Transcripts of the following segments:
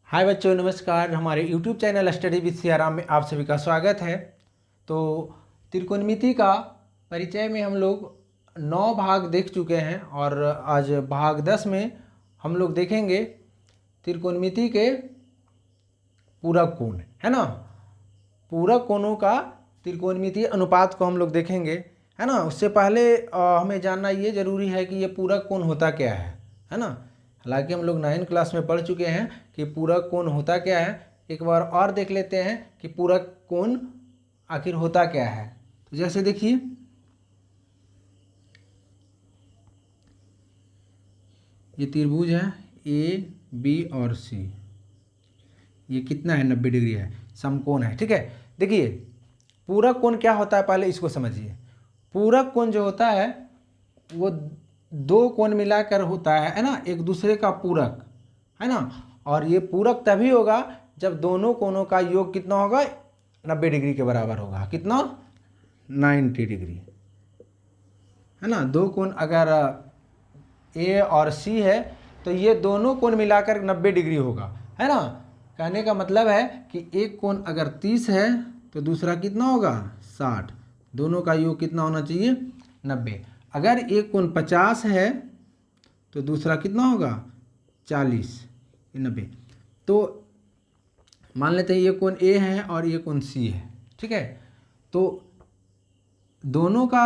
हाय बच्चों, नमस्कार। हमारे YouTube channel study with Siyaram में आप सभी का स्वागत है। तो त्रिकोणमिति का परिचय में हम लोग 9 भाग देख चुके हैं और आज भाग 10 में हम लोग देखेंगे त्रिकोणमिति के पूरक कोण, है ना। पूरक कोणों का त्रिकोणमितीय अनुपात को हम लोग देखेंगे, है ना। उससे पहले हमें जानना ये जरूरी है कि ये पूरक कोण होता क्या है ना। हालांकि हम लोग 9th क्लास में पढ़ चुके हैं कि पूरक कोण होता क्या है। एक बार और देख लेते हैं कि पूरक कोण आखिर होता क्या है। तो जैसे देखिए, ये त्रिभुज है ए बी और सी, ये कितना है 90 डिग्री है, समकोण है। ठीक है, देखिए पूरक कोण क्या होता है पहले इसको समझिए। पूरक कोण जो होता है वो दो कोण मिलाकर होता है ना, एक दूसरे का पूरक, है ना। और ये पूरक तभी होगा जब दोनों कोणों का योग कितना होगा, 90 डिग्री के बराबर होगा। कितना, 90 डिग्री, है ना। दो कोण अगर ए और सी है तो ये दोनों कोण मिलाकर 90 डिग्री होगा, है ना। कहने का मतलब है कि एक कोण अगर 30 है तो दूसरा कितना होगा, 60। दोनों का योग कितना होना चाहिए, 90। अगर एक कोण 50 है तो दूसरा कितना होगा, 40, 90। तो मान लेते हैं ये कोण ए है और ये कोण सी है, ठीक है। तो दोनों का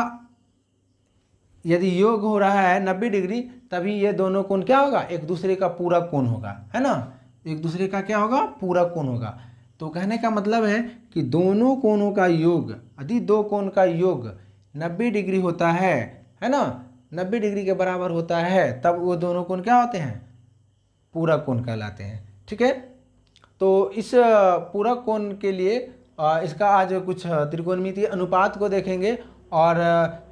यदि योग हो रहा है 90 डिग्री, तभी ये दोनों कोण क्या होगा, एक दूसरे का पूरक कोण होगा, है ना। एक दूसरे का क्या होगा, पूरक कोण होगा। तो कहने का मतलब है कि दोनों कोणों का योग, यदि दो कोण का योग 90 डिग्री होता है ना, 90 डिग्री के बराबर होता है, तब वो दोनों कोण क्या होते हैं, पूरक कोण कहलाते हैं। ठीक है, तो इस पूरक कोण के लिए इसका आज कुछ त्रिकोणमितीय अनुपात को देखेंगे और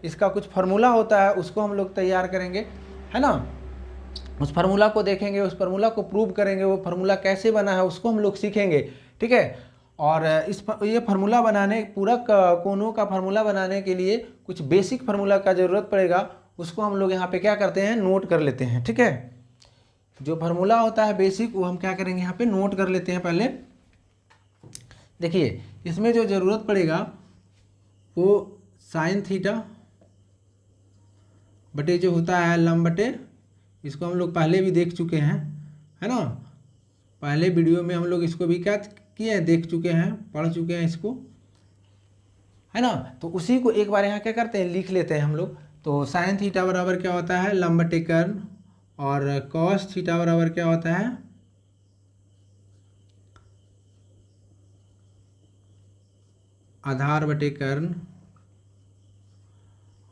इसका कुछ फार्मूला होता है उसको हम लोग तैयार करेंगे, है ना। उस फार्मूला को देखेंगे, उस फार्मूला को प्रूव करेंगे, वो फार्मूला कैसे बना है उसको हम लोग सीखेंगे, ठीक है। और ये फार्मूला बनाने, पूरक कोणों का फार्मूला बनाने के लिए कुछ बेसिक फार्मूला का ज़रूरत पड़ेगा। उसको हम लोग यहाँ पे क्या करते हैं, नोट कर लेते हैं, ठीक है। जो फार्मूला होता है बेसिक, वो हम क्या करेंगे, यहाँ पे नोट कर लेते हैं पहले। देखिए इसमें जो ज़रूरत पड़ेगा वो साइन थीटा बटे जो होता है लंब बटे, इसको हम लोग पहले भी देख चुके हैं, है ना। पहले वीडियो में हम लोग इसको भी क्या किए हैं, देख चुके हैं, पढ़ चुके हैं इसको, है ना। तो उसी को एक बार यहाँ क्या करते हैं, लिख लेते हैं हम लोग। तो साइन थीटा बराबर क्या होता है, लंब बटे कर्ण, और कॉस थीटा बराबर क्या होता है, आधार बटे कर्ण,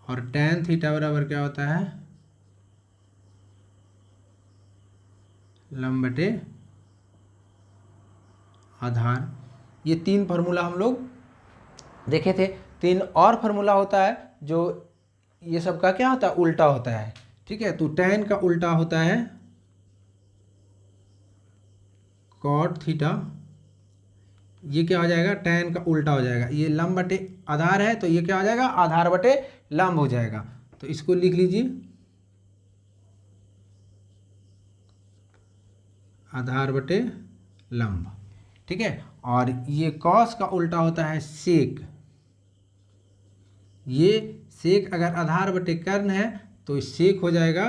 और tan थीटा बराबर क्या होता है, लंब बटे आधार। ये 3 फार्मूला हम लोग देखे थे। 3 और फार्मूला होता है जो ये सब का क्या होता है, उल्टा होता है, ठीक है। तो tan का उल्टा होता है cot थीटा, ये क्या हो जाएगा, tan का उल्टा हो जाएगा। ये लंब बटे आधार है तो ये क्या हो जाएगा, आधार बटे लंब हो जाएगा। तो इसको लिख लीजिए, आधार बटे लंब, ठीक है। और ये cos का उल्टा होता है सेक। ये सेक अगर आधार बटे कर्ण है तो सेक हो जाएगा,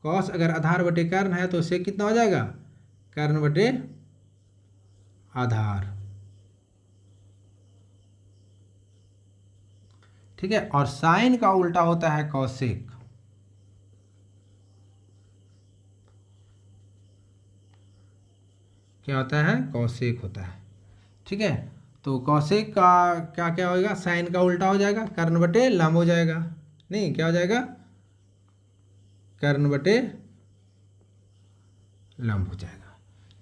cos अगर आधार बटे कर्ण है तो सेक कितना हो जाएगा, कर्ण बटे आधार, ठीक है। और साइन का उल्टा होता है कॉसेक। क्या होता है, कॉसेक होता है, ठीक है। तो कॉसेक का क्या क्या होगा, साइन का उल्टा हो जाएगा, कर्ण बटे लंब हो जाएगा, नहीं क्या हो जाएगा, कर्ण बटे लंब हो जाएगा,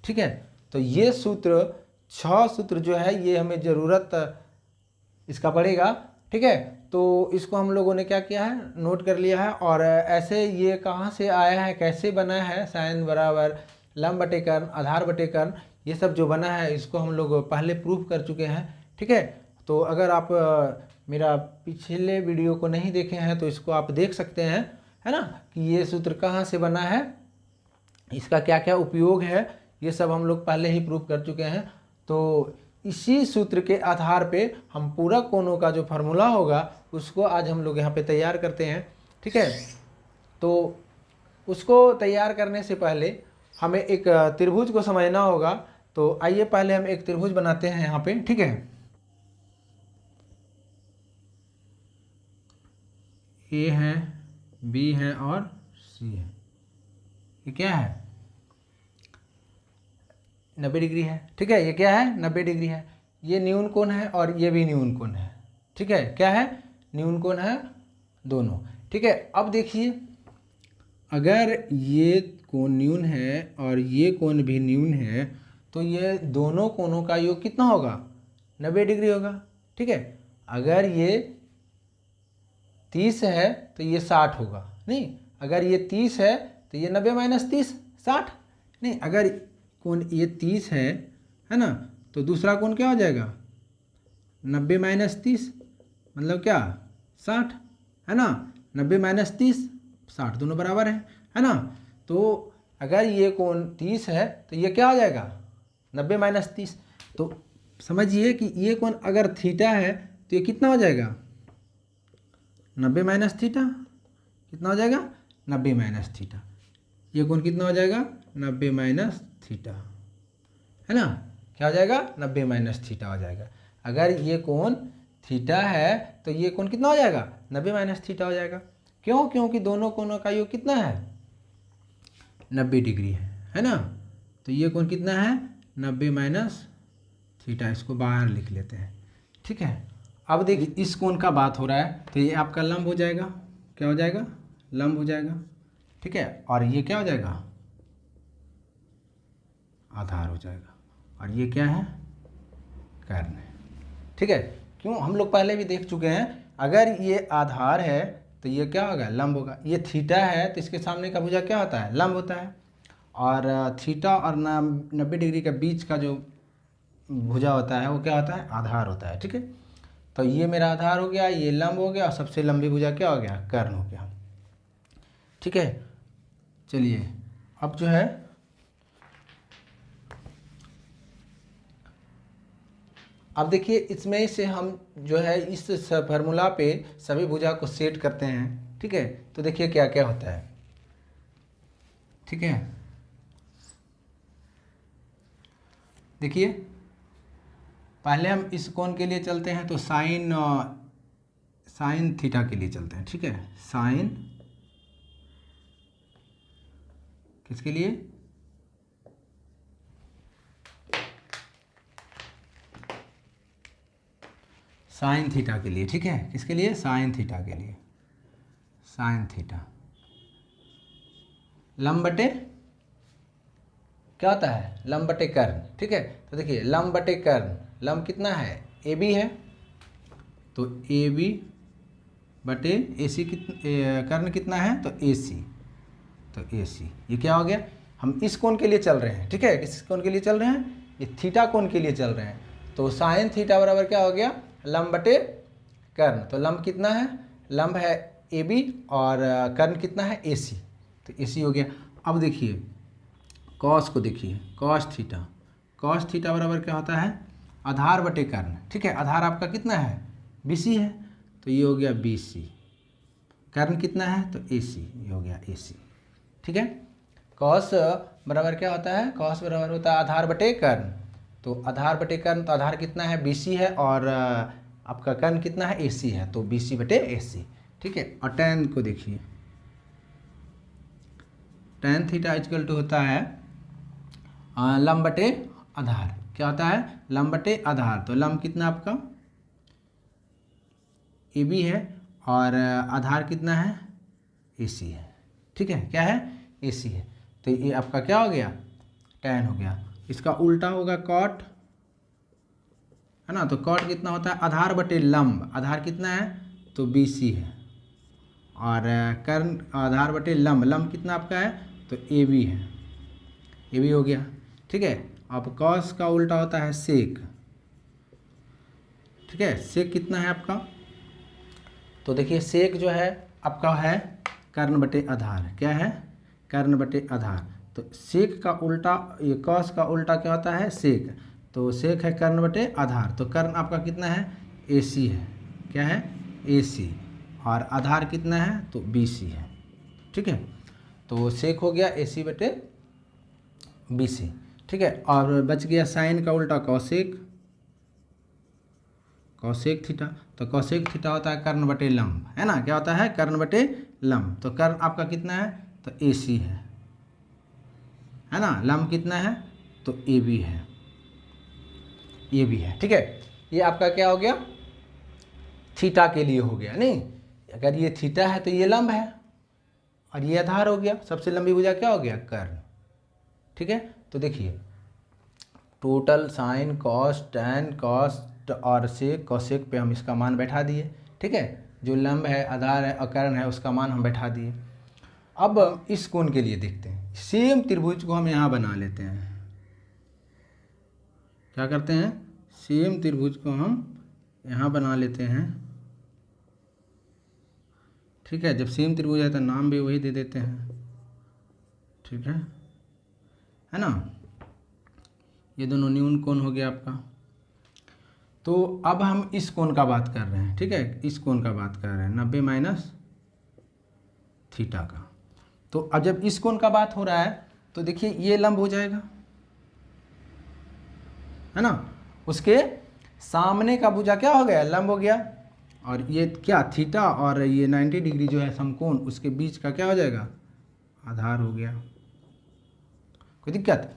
ठीक है। तो ये सूत्र 6 सूत्र जो है ये हमें ज़रूरत इसका पड़ेगा, ठीक है। तो इसको हम लोगों ने क्या किया है, नोट कर लिया है। और ऐसे ये कहाँ से आया है, कैसे बना है, साइन बराबर लंब बटे कर्ण, आधार बटे कर्ण, ये सब जो बना है इसको हम लोग पहले प्रूफ कर चुके हैं, ठीक है। तो अगर आप मेरा पिछले वीडियो को नहीं देखे हैं तो इसको आप देख सकते हैं, है ना, कि ये सूत्र कहाँ से बना है, इसका क्या क्या उपयोग है, ये सब हम लोग पहले ही प्रूव कर चुके हैं। तो इसी सूत्र के आधार पे हम पूरक कोणों का जो फार्मूला होगा उसको आज हम लोग यहाँ पे तैयार करते हैं, ठीक है। तो उसको तैयार करने से पहले हमें एक त्रिभुज को समझना होगा। तो आइए पहले हम एक त्रिभुज बनाते हैं यहाँ पे, ठीक है। ए है, बी है और सी है। ये क्या है? 90 डिग्री है, ठीक है। ये क्या है? 90 डिग्री है। ये न्यून कोण है और ये भी न्यून कोण है, ठीक है। क्या है? न्यून कोण है दोनों, ठीक है। अब देखिए, अगर ये कोण न्यून है और ये कोण भी न्यून है तो ये दोनों कोणों का योग कितना होगा? 90 डिग्री होगा, ठीक है। अगर ये 30 है तो ये 60 होगा, नहीं। अगर ये 30 है तो ये 90 माइनस 30 60, नहीं। अगर कोण ये 30 है ना, तो दूसरा कोण क्या हो जाएगा? 90 माइनस 30 मतलब क्या? 60, है ना। 90 माइनस 30 60 दोनों बराबर है ना। तो अगर ये कोण 30 है तो ये क्या हो जाएगा? 90 माइनस 30। तो समझिए कि ये कोण अगर थीटा है तो ये कितना हो जाएगा? 90 माइनस थीटा। कितना हो जाएगा? 90 माइनस थीटा। ये कोण कितना हो जाएगा? 90 माइनस थीटा, है ना। क्या हो जाएगा? 90 माइनस थीटा हो जाएगा। अगर ये कोण थीटा है तो ये कोण कितना हो जाएगा? 90 माइनस थीटा हो जाएगा। क्यों? क्योंकि दोनों कोणों का योग कितना है? 90 डिग्री है ना। तो ये कोण कितना है? 90 माइनस थीटा। इसको बाहर लिख लेते हैं, ठीक है। अब देखिए, इस कोण का बात हो रहा है तो ये आपका लंब हो जाएगा। क्या हो जाएगा? लंब हो जाएगा, ठीक है। और ये क्या हो जाएगा? आधार हो जाएगा। और ये क्या है? कर्ण है, ठीक है। क्यों? हम लोग पहले भी देख चुके हैं, अगर ये आधार है तो ये क्या होगा? लंब होगा। ये थीटा है तो इसके सामने का भुजा क्या होता है? लंब होता है। और थीटा और 90 डिग्री के बीच का जो भुजा होता है वो क्या होता है? आधार होता है, ठीक है। तो ये मेरा आधार हो गया, ये लंब हो गया और सबसे लंबी भुजा क्या हो गया? कर्ण हो गया, ठीक है। चलिए, अब जो है अब देखिए, इसमें से हम जो है इस फार्मूला पे सभी भुजा को सेट करते हैं, ठीक है। तो देखिए क्या क्या होता है, ठीक है। देखिए, पहले हम इस कोण के लिए चलते हैं तो साइन थीटा के लिए चलते हैं, ठीक है। साइन किसके लिए? साइन थीटा के लिए, ठीक है। किसके लिए? साइन थीटा के लिए। साइन थीटा लंब बटे क्या होता है? लंब बटे कर्ण, ठीक है। तो देखिए, लंब बटे कर्ण, लंब कितना है? ए बी है, तो ए बी बटे ए सी कर्ण कितना है? तो ए सी, तो ए सी। ये क्या हो गया? हम इस कोण के लिए चल रहे हैं, ठीक है। किस कोण के लिए चल रहे हैं? ये थीटा कोण के लिए चल रहे हैं। तो साइन थीटा बराबर क्या हो गया? लंब बटे कर्ण। तो लंब कितना है? लंब है ए बी और कर्ण कितना है? ए सी, तो ए सी हो गया। अब देखिए, कॉस को देखिए, कॉस थीटा। कॉस थीटा बराबर क्या होता है? आधार बटे कर्ण, ठीक है। आधार आपका कितना है? बी सी है, तो ये हो गया बी सी। कर्ण कितना है? तो ए सी, ये हो गया ए सी, ठीक है। कॉस बराबर क्या होता है? कॉस बराबर होता है आधार बटे कर्ण। तो आधार बटे कर्ण, तो आधार कितना है? बी सी है और आपका कर्ण कितना है? ए सी है, तो बी सी बटे ए सी, ठीक है। और tan को देखिए, tan थीटा इक्वल टू होता है लंब बटे आधार। क्या होता है? लंब बटे आधार। तो लंब कितना आपका? ए बी है और आधार कितना है? ए सी है, ठीक है। क्या है? ए सी है। तो ये आपका क्या हो गया? tan हो गया। इसका उल्टा होगा कॉट, है ना। तो कॉट कितना होता है? आधार बटे लंब। आधार कितना है? तो बी सी है। और कर्ण आधार बटे लंब, लंब कितना आपका है? तो ए बी है, ए बी हो गया, ठीक है। अब कॉस का उल्टा होता है सेक, ठीक है। सेक कितना है आपका? तो देखिए, सेक जो है आपका है कर्ण बटे आधार। क्या है? कर्ण बटे आधार। तो सेक का उल्टा, ये कॉस का उल्टा क्या होता है, सेक। तो सेक है कर्ण बटे आधार, तो कर्ण आपका कितना है, AC है। क्या है, AC। और आधार कितना है, तो BC है। ठीक है, तो सेक हो गया AC बटे BC। ठीक है, और बच गया साइन का उल्टा कॉसेक, कॉसेक थीटा। तो कॉसेक थीटा होता है कर्ण बटे लंब, है ना, क्या होता है, कर्ण बटे लंब। तो कर्ण आपका कितना है, तो AC है ना, लंब कितना है, तो AB है, AB है। ठीक है, ये आपका क्या हो गया, थीटा के लिए हो गया। नहीं, अगर ये थीटा है तो ये लंब है और ये आधार हो गया, सबसे लंबी भुजा क्या हो गया, कर्ण। ठीक है, तो देखिए total sign cos tan cos और सेक कॉसेक पे हम इसका मान बैठा दिए। ठीक है, जो लंब है, आधार है और कर्ण है, उसका मान हम बैठा दिए। अब इस कोण के लिए देखते हैं, सेम त्रिभुज को हम यहाँ बना लेते हैं। क्या करते हैं, सेम त्रिभुज को हम यहाँ बना लेते हैं। ठीक है, जब सेम त्रिभुज है तो नाम भी वही दे देते हैं। ठीक है ना, ये दोनों न्यून कोण हो गया आपका। तो अब हम इस कोण का बात कर रहे हैं। ठीक है, इस कोण का बात कर रहे हैं 90 माइनस थीटा का। तो अब जब इस कोण का बात हो रहा है तो देखिए ये लंब हो जाएगा, है ना, उसके सामने का भुजा क्या हो गया, लंब हो गया। और ये क्या, थीटा और ये 90 डिग्री जो है समकोण, उसके बीच का क्या हो जाएगा, आधार हो गया। कोई दिक्कत,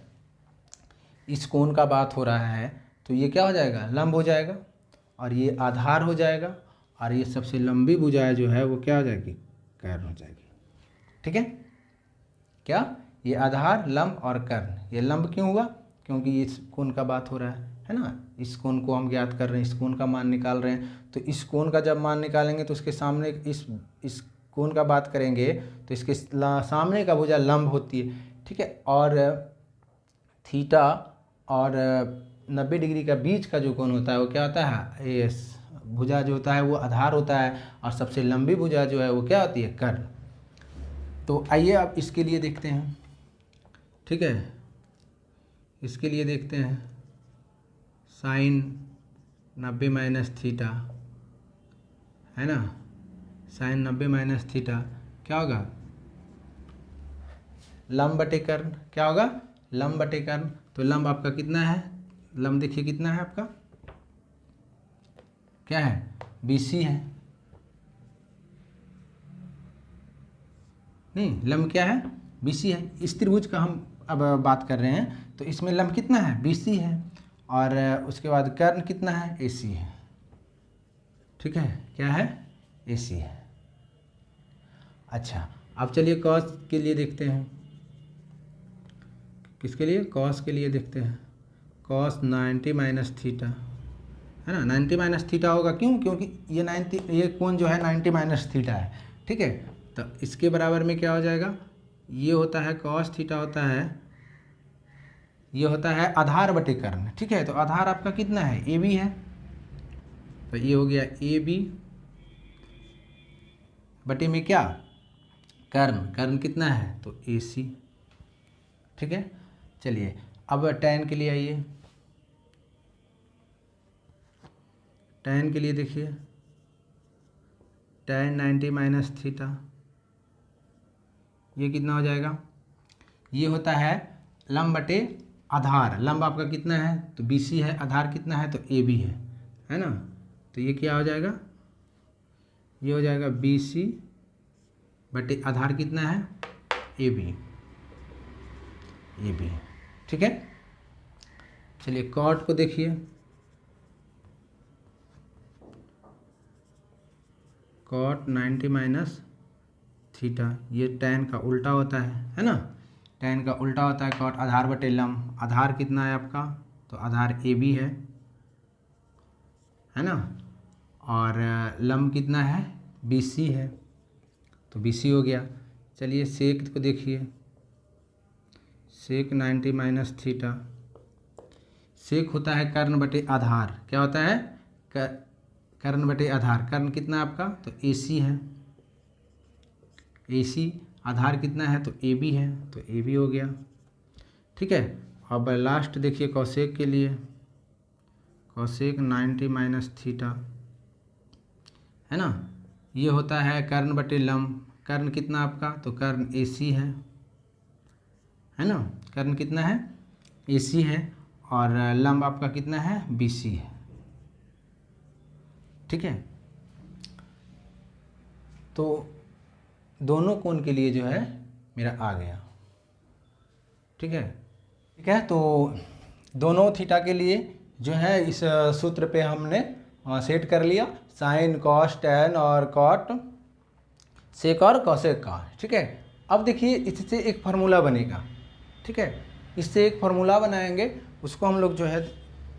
इस कोण का बात हो रहा है तो ये क्या हो जाएगा, लंब हो जाएगा और ये आधार हो जाएगा और ये सबसे लंबी भुजा जो है वो क्या हो जाएगी, कर्ण हो जाएगी। ठीक है, क्या, ये आधार लंब और कर्ण। ये लंब क्यों हुआ, क्योंकि इस कोण का बात हो रहा है ना, इस कोण को हम ज्ञात कर रहे हैं, इस कोण का मान निकाल रहे हैं। तो इस कोण का जब मान निकालेंगे तो उसके सामने इस कोण का बात करेंगे तो इसके सामने का भुजा लंब होती है। ठीक है, और थीटा और 90 डिग्री का बीच का जो कोण होता है वो क्या होता है, एस। भुजा जो होता है वो आधार होता है और सबसे लंबी भुजा जो है वो क्या होती है, कर्ण। तो आइए अब इसके लिए देखते हैं। ठीक है, इसके लिए देखते हैं साइन 90 माइनस थीटा, है ना, साइन 90 माइनस थीटा क्या होगा, लंब बटे कर्ण। क्या होगा, लंब बटे कर्ण। तो लंब आपका कितना है, लंब देखिए कितना है आपका, क्या है, BC है। नहीं, लंब क्या है, BC है। इस त्रिभुज का हम अब बात कर रहे हैं तो इसमें लंब कितना है, BC है और उसके बाद कर्ण कितना है, AC है। ठीक है, क्या है, AC है। अच्छा, अब चलिए कॉस के लिए देखते हैं। किसके लिए, कॉस के लिए देखते हैं। कॉस 90 माइनस थीटा, है ना, 90 माइनस थीटा होगा, क्यों, क्योंकि ये कोण जो है 90 माइनस थीटा है। ठीक है, तो इसके बराबर में क्या हो जाएगा, ये होता है कॉस थीटा होता है, ये होता है आधार बटे कर्ण। ठीक है, तो आधार आपका कितना है, AB है। तो ये हो गया AB बटे में क्या, कर्ण। कर्ण कितना है, तो AC। ठीक है, चलिए अब tan के लिए आइए। tan के लिए देखिए, tan 90 माइनस थीटा, ये कितना हो जाएगा, ये होता है लंब बटे आधार। लंब आपका कितना है, तो BC है, आधार कितना है, तो AB है ना। तो ये क्या हो जाएगा, ये हो जाएगा BC बटे आधार कितना है, AB। ठीक है, चलिए कॉट को देखिए, कॉट 90 माइनस थीटा, ये tan का उल्टा होता है ना, tan का उल्टा होता है कॉट, आधार बटे लंब। आधार कितना है आपका, तो आधार AB है ना, और लंब कितना है, BC है, तो BC हो गया। चलिए सेक को देखिए, सेक 90 माइनस थीटा, सेक होता है कर्ण बटे आधार। क्या होता है, कर्ण बटे आधार। कर्ण कितना है आपका, तो AC है, AC आधार कितना है तो ए बी है, तो ए बी हो गया। ठीक है, अब लास्ट देखिए कॉसेक के लिए, कॉसेक 90 माइनस थीटा है ना, ये होता है कर्ण बटे लंब। कर्ण कितना आपका, तो कर्ण ए सी है ना, कर्ण कितना है ए सी है, और लंब आपका कितना है बी सी है। ठीक है, तो दोनों कोण के लिए जो है मेरा आ गया। ठीक है, ठीक है, तो दोनों थीटा के लिए जो है इस सूत्र पे हमने सेट कर लिया, साइन कॉस टैन और कॉट सेक और कॉसेक का। ठीक है, अब देखिए इससे एक फार्मूला बनेगा। ठीक है, इससे एक फार्मूला बनाएंगे, उसको हम लोग जो है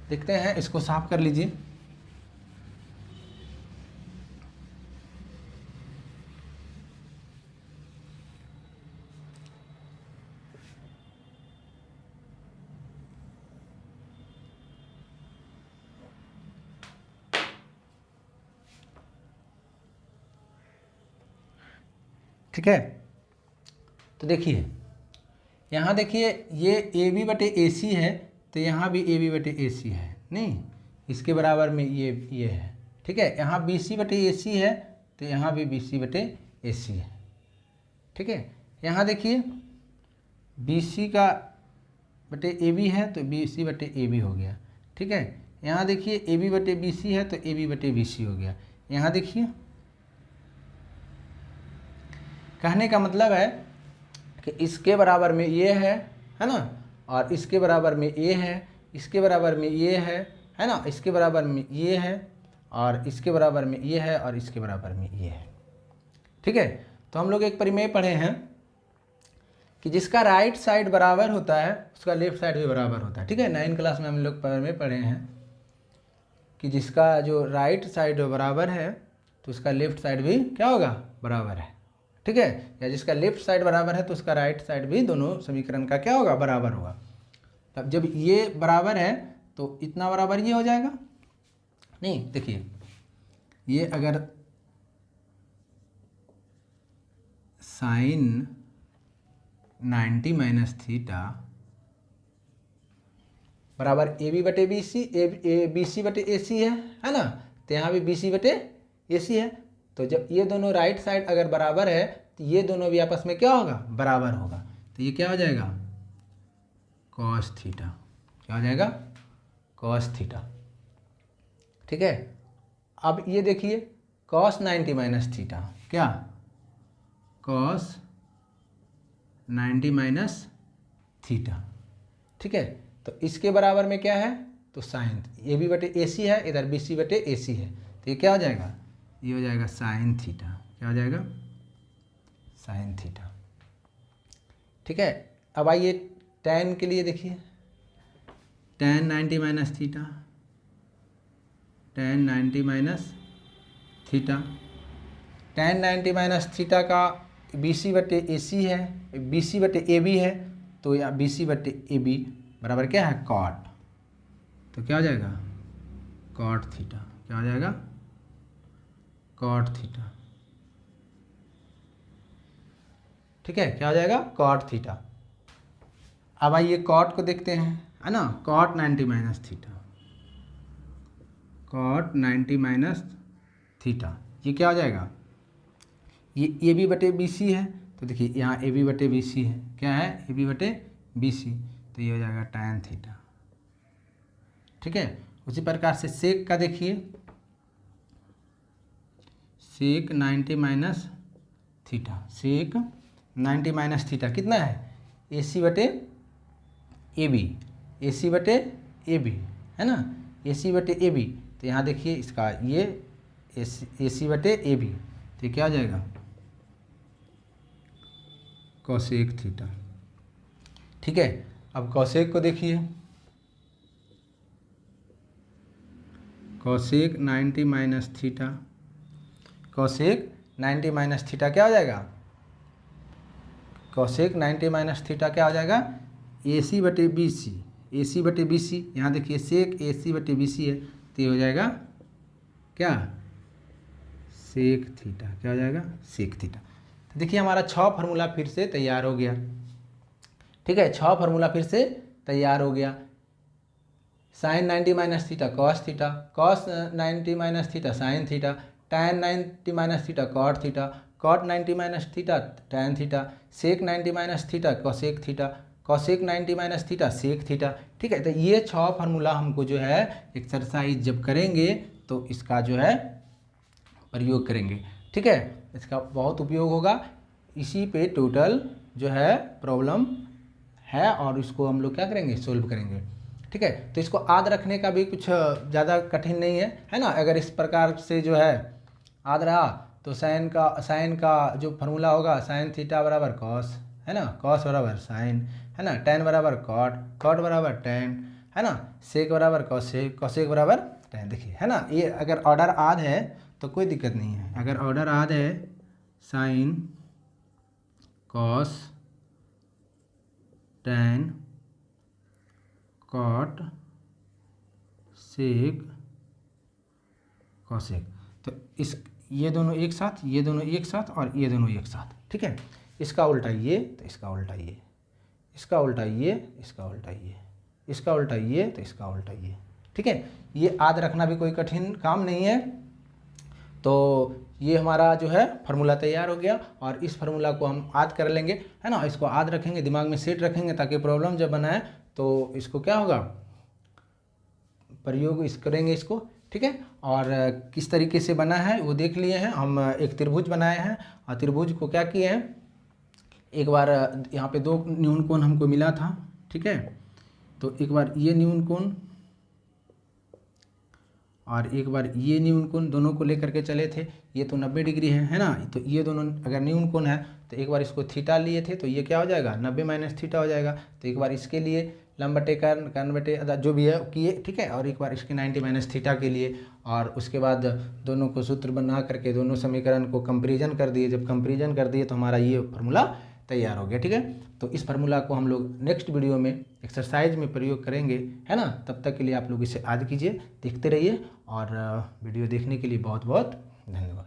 देखते हैं। इसको साफ कर लीजिए। ठीक है, तो देखिए यहाँ देखिए ये ए बी बटे ए सी है, तो यहाँ भी ए बी बटे ए सी है, नहीं इसके बराबर में ये है। ठीक है, यहाँ बी सी बटे ए सी है, तो यहाँ भी बी सी बटे ए सी है। ठीक है, यहाँ देखिए बी सी का बटे ए बी है, तो बी सी बटे ए बी हो गया। ठीक है, यहाँ देखिए ए बी बटे बी सी है, तो ए बी बटे बी सी हो गया। यहाँ देखिए कहने का मतलब है कि इसके बराबर में ये है ना, और इसके बराबर में ये है, इसके बराबर में ये है ना, इसके बराबर में ये है, और इसके बराबर में ये है, और इसके बराबर में ये है। ठीक है, तो हम लोग एक परिमेय पढ़े हैं कि जिसका राइट साइड बराबर होता है उसका लेफ्ट साइड भी बराबर होता है। ठीक है, 9 क्लास में हम लोग परिमेय पढ़े हैं कि जिसका जो राइट साइड बराबर है तो उसका लेफ्ट साइड भी क्या होगा, बराबर है। ठीक है, या जिसका लेफ्ट साइड बराबर है तो उसका राइट साइड भी, दोनों समीकरण का क्या होगा, बराबर होगा। तब जब ये बराबर है तो इतना बराबर ये हो जाएगा। नहीं देखिए, ये अगर साइन 90 माइनस थीटा बराबर ए बी बटे बी सी, बी सी बटे ए सी है ना, तो यहाँ भी बी सी बटे ए सी है। तो जब ये दोनों राइट साइड अगर बराबर है तो ये दोनों भी आपस में क्या होगा, बराबर होगा। तो ये क्या हो जाएगा, कॉस थीटा। क्या हो जाएगा, कॉस थीटा। ठीक है, अब ये देखिए कॉस 90 माइनस थीटा, क्या कॉस 90 माइनस थीटा। ठीक है, तो इसके बराबर में क्या है, तो साइन ए बी बटे ए सी है, इधर बी सी बटे ए सी है, तो ये क्या हो जाएगा, ये हो जाएगा साइन थीटा। क्या हो जाएगा, साइन थीटा। ठीक है, अब आइए टैन के लिए देखिए, tan 90 minus theta, tan 90 minus theta, tan 90 minus theta का बी सी बटे ए सी है, बी सी बटे ए बी है, तो या बी सी बटे ए बी बराबर क्या है, कॉट। तो क्या हो जाएगा, कॉट थीटा। क्या हो जाएगा, कॉट थीटा। ठीक है, क्या हो जाएगा, कॉट थीटा। अब आइए कॉट को देखते हैं, है ना, cot 90 minus theta, cot 90 minus theta, ये क्या हो जाएगा, ये ए बी बटे बी सी है, तो देखिए यहाँ ए बी बटे बी सी है, क्या है, ए बी बटे बी सी, तो ये हो जाएगा टैन थीटा। ठीक है, उसी प्रकार से सेक का देखिए, सेक 90 minus theta, sec 90 minus theta कितना है, ए सी बटे ए बी, ए सी बटे ए बी है ना, ए सी बटे ए बी। तो यहाँ देखिए इसका ये ए सी बटे ए बी, तो ये क्या हो जाएगा, कॉसेक थीटा। ठीक है, अब कॉसेक को देखिए, cosec 90 minus theta, cosec 90 minus theta क्या हो जाएगा, कॉसेक 90 माइनस थीटा क्या हो जाएगा, ए सी बटे बी सी, ए सी बटे बी सी। यहाँ देखिए सेक ए सी बटे बी सी है, तो ये हो जाएगा क्या, सेक थीटा। क्या हो जाएगा, सेक थीटा। देखिए हमारा 6 फार्मूला फिर से तैयार हो गया, ठीक है, 6 फार्मूला फिर से तैयार हो गया। Sine 90 minus theta cos theta, cos 90 minus theta sine theta, tan 90 minus theta cot theta, cot 90 minus theta tan theta, sec 90 minus theta cosec theta, cosec 90 minus theta sec theta, ठीक है। तो ये 6 formula हमको जो है exercise जब करेंगे तो इसका जो है प्रयोग करेंगे, ठीक है, इसका बहुत उपयोग होगा। इसी पे टोटल जो है प्रॉब्लम है और इसको हम लोग क्या करेंगे, सोल्व करेंगे, ठीक है। तो इसको याद रखने का भी कुछ ज़्यादा कठिन नहीं है ना। अगर इस प्रकार से जो है याद रहा तो साइन का जो फार्मूला होगा साइन थीटा बराबर कॉस, है ना, कॉस बराबर साइन, है ना, टैन बराबर कॉट, कॉट बराबर टैन, है ना, सेक बराबर कॉसेक, कॉसेक बराबर टैन। देखिए है ना, ये अगर ऑर्डर आद है तो कोई दिक्कत नहीं है। अगर ऑर्डर आद है sine cos tan cot sec cosec, तो इस ये दोनों एक साथ, ये दोनों एक साथ और ये दोनों एक साथ, ठीक है। इसका उल्टा ये तो इसका उल्टा ये, इसका उल्टा ये, इसका उल्टा ये, इसका उल्टा ये तो इसका उल्टा ये, ठीक है। ये याद रखना भी कोई कठिन काम नहीं है। तो ये हमारा जो है फार्मूला तैयार हो गया और इस फार्मूला को हम याद कर लेंगे, है ना, इसको याद रखेंगे, दिमाग में सेट रखेंगे ताकि प्रॉब्लम जब बनाए तो इसको क्या होगा, प्रयोग इस करेंगे इसको, ठीक है। और किस तरीके से बना है वो देख लिए हैं हम। एक त्रिभुज बनाए हैं और त्रिभुज को क्या किए हैं, एक बार यहाँ पे 2 न्यून कोण हमको मिला था, ठीक है। तो एक बार ये न्यून कोण और एक बार ये न्यून कोण, दोनों को लेकर के चले थे। ये तो 90 डिग्री है ना, तो ये दोनों अगर न्यून कोण है तो एक बार इसको थीटा लिए थे तो ये क्या हो जाएगा 90 माइनस थीटा हो जाएगा। तो एक बार इसके लिए लंब बटे कर्ण बटे जो भी है किए, ठीक है, और एक बार इसके 90 माइनस थीटा के लिए, और उसके बाद दोनों को सूत्र बना करके दोनों समीकरण को कंपेरिजन कर दिए। जब कंपेरिजन कर दिए तो हमारा ये फार्मूला तैयार हो गया, ठीक है। तो इस फार्मूला को हम लोग नेक्स्ट वीडियो में एक्सरसाइज में प्रयोग करेंगे, है ना। तब तक के लिए आप लोग इसे याद कीजिए, देखते रहिए और वीडियो देखने के लिए बहुत बहुत धन्यवाद।